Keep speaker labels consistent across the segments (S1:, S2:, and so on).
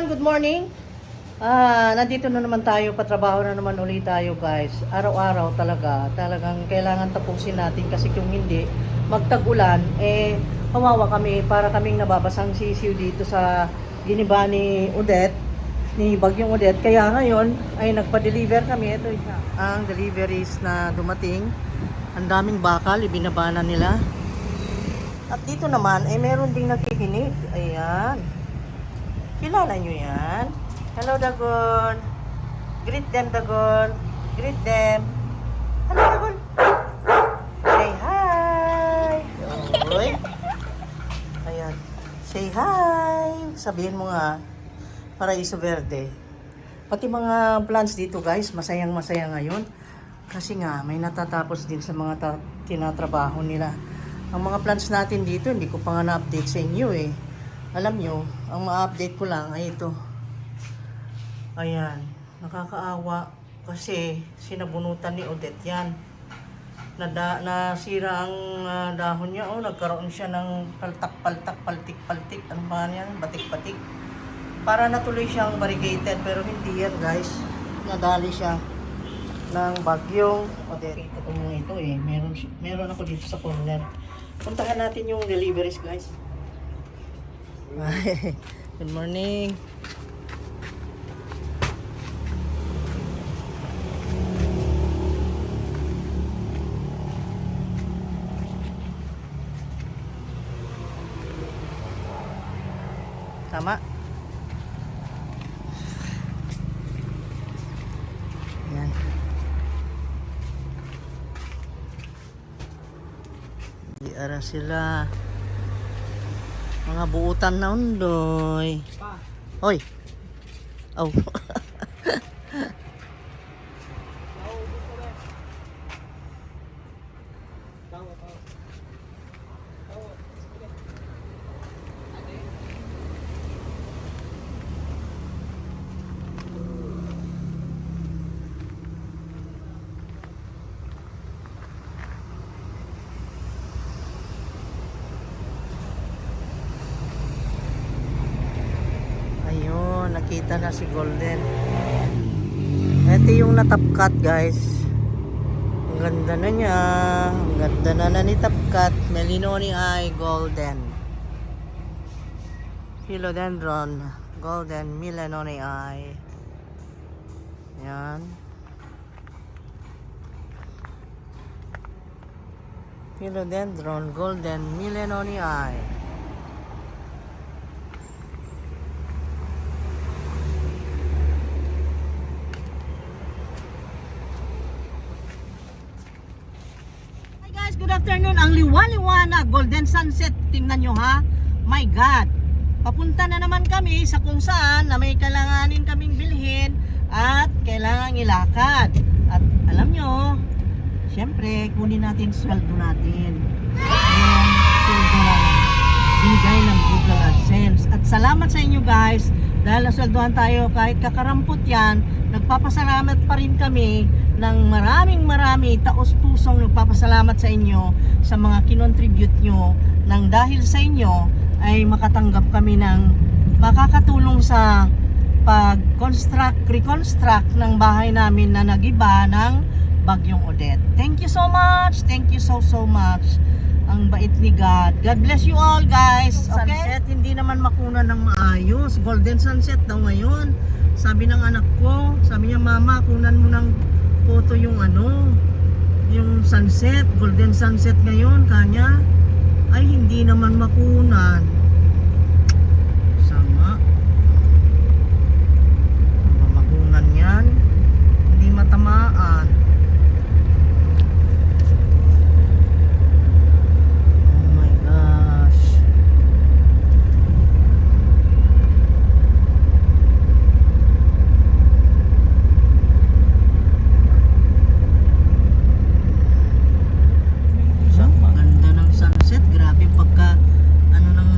S1: everyone, good morning. Nandito na naman tayo, patrabaho na naman ulit tayo guys. Araw-araw talagang kailangan tapusin natin kasi kung hindi, magtag-ulan, kawawa kami para kaming nababasang sisiw dito sa giniba ni Odette, ni Bagyong Odette. Kaya ngayon ay nagpa-deliver kami. Ito ang deliveries na dumating. Ang daming bakal, ibinaba na nila. At dito naman ay meron ding nakikinig. Ayan. Kilala nyo yan? Hello, Dagon. Greet them, Dagon. Greet them. Hello, Dagon. Say hi. Oy. Ayan. Say hi. Sabihin mo nga, Paraiso Verde. Pati mga plants dito, guys, masayang-masaya ngayon. Kasi nga, may natatapos din sa mga tinatrabaho nila. Ang mga plants natin dito, hindi ko pa nga na-update sa inyo eh. Alam nyo, ang ma-update ko lang ay ito. Ayan, nakakaawa kasi sinabunutan ni Odette yan. Nasira ang dahon niya. Nagkaroon siya ng paltak-paltak, paltik-paltik. Ano ba yan? Batik-batik. Para natuloy siyang variegated pero hindi yan guys. Nadali siya ng Bagyong Odette. Ito mo ito eh. Meron ako dito sa corner. Puntahan natin yung deliveries guys. Good morning. Tama. Yan. Di ara sila. Mga buutan na undoy. Hoy. Oh. Nakita na si Golden. Ito yung natapkat guys. Ang ganda na niya. Ang ganda na ni Tapkat. Melinoni ay Golden. Philodendron Golden Melinoni ay. Yan. Philodendron Golden Melinoni ay. Good afternoon. Ang liwa-liwanag, golden sunset. Tingnan nyo ha. My God. Papunta na naman kami sa kung saan na may kailanganin kaming bilhin at kailangan ilakad. At alam nyo, syempre, kunin natin sweldo natin. Yung sweldo lang binigay ng Google AdSense. At salamat sa inyo guys. Dahil nasweldohan tayo kahit kakarampot yan, nagpapasalamat pa rin kami ng marami, taos-pusong nagpapasalamat sa inyo sa mga kinontribute nyo nang dahil sa inyo ay makatanggap kami ng makakatulong sa reconstruct ng bahay namin na nagiba ng Bagyong Odette. Thank you so much. Thank you so much. Ang bait ni God. God bless you all guys. Okay? Sunset, hindi naman makunan ng maayos. Golden sunset daw ngayon. Sabi ng anak ko, sabi niya, mama, kunan mo ng photo yung yung sunset, golden sunset ngayon. Kanya, ay hindi naman makunan. Sama. Makunan yan. Hindi matamaan. Ganda ng sunset, grabe pagka ano ng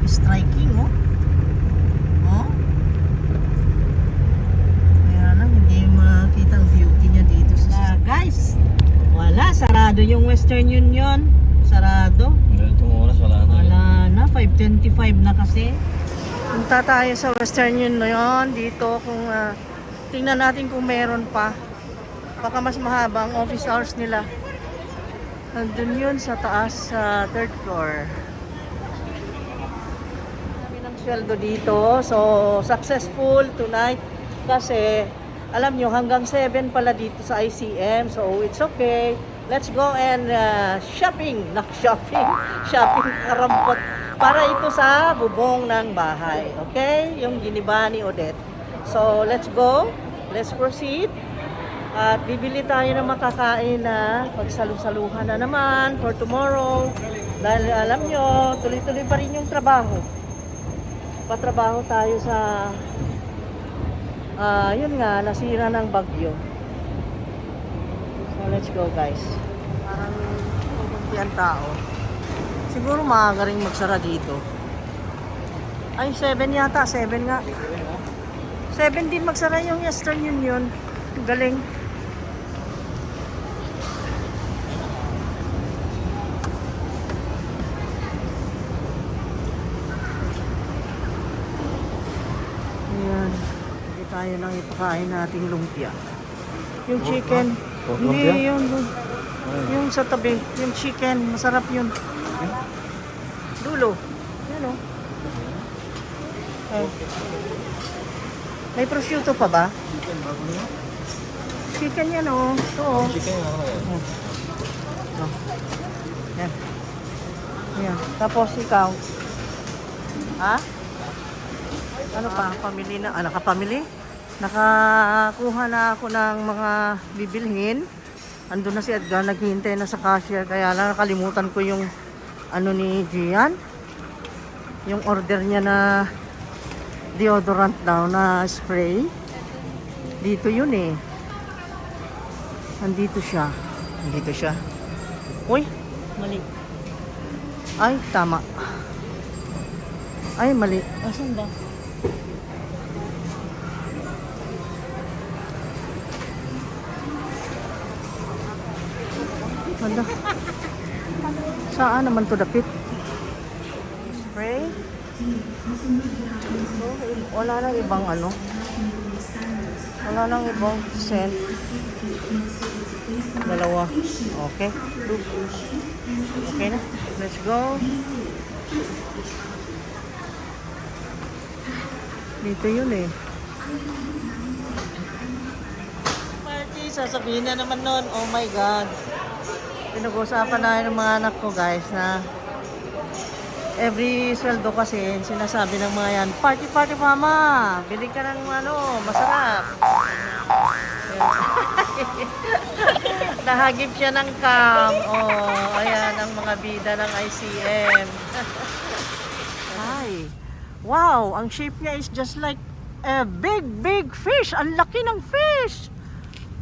S1: striking, oh. Oh. Kaya lang, hindi makita ang beauty niya dito sa guys, wala, sarado yung Western Union. Sarado.
S2: Itong oras wala na.
S1: Wala na, 5:25 na kasi. Punta tayo sa Western Union dito kung tingnan natin kung meron pa. Baka mas mahaba ang office hours nila. Nandun yun sa taas sa third floor. Kami ng sweldo dito. So, successful tonight. Kasi, alam nyo, hanggang 7 pala dito sa ICM. So, it's okay. Let's go and shopping. Shopping karampot. Para ito sa bubong ng bahay. Okay? Yung giniba ni Odette. So, let's go. Let's proceed. At bibili tayo ng makakain na pagsalu-saluhan na naman for tomorrow. Dahil alam nyo, tuloy-tuloy pa rin yung trabaho. Patrabaho tayo sa yun nga, nasira ng bagyo. So let's go guys. Parang pumunti ang tao. Siguro maaga rin magsara dito. Ay 7 yata, 7 nga. 7 din magsara yung Western Union. Galing. Ayan. Hindi tayo nang ipakain nating lumpia. Yung chicken. Hindi, yung sa tabi. Yung chicken. Masarap yun. Dulo. Yan o. May prosciutto pa ba? Chicken yan o. Ito o.
S2: Chicken yan ako eh.
S1: Yan. Yan. Tapos ikaw. Ha? Ano pa? Pamili na. Ah, nakapamili? Nakakuha na ako ng mga bibilhin. Andun na si Edgar. Naghihintay na sa cashier. Kaya lang nakalimutan ko yung ano ni Gian. Yung order niya na deodorant daw na spray. Dito yun eh. Andito siya. Andito siya. Uy, mali. Ay, tama. Ay, mali. Asan ba? Wala. Saan naman to dapit? Spray? So, wala nang ibang ano. Wala nang ibang scent. Dalawa. Okay. Okay na. Let's go. Dito yun eh. Party, sasabihin na naman nun. Oh my God. Pinag-usapan na ng mga anak ko guys na every sweldo kasi sinasabi ng mga yan, party party mama, bili ka ng ano, masarap. Nahagip siya ng cam. Oh, ayan ang mga bida ng ICM. Hi. Wow, ang shape niya is just like a big fish. Ang laki ng fish.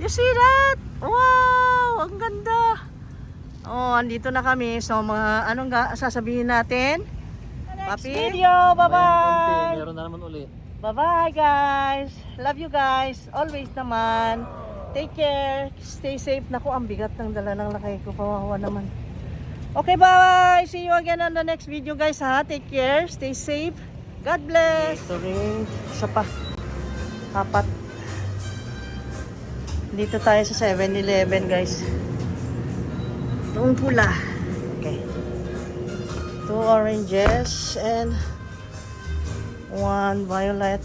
S1: You see that? Wow, ang ganda. Oh, andito na kami. So, mga anong sasabihin natin? Next video. Bye-bye.
S2: Meron na naman ulit.
S1: Bye-bye, guys. Love you guys. Always naman. Take care. Stay safe. Naku, ang bigat ng dala ng lakay ko. Kawawa naman. Okay, bye. See you again on the next video, guys, ha. Take care. Stay safe. God bless. Sorry. Isa pa. 4. Dito tayo sa 7-Eleven, guys. Itong pula. Okay. 2 oranges and 1 violet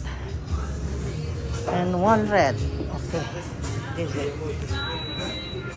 S1: and 1 red. Okay. This is it.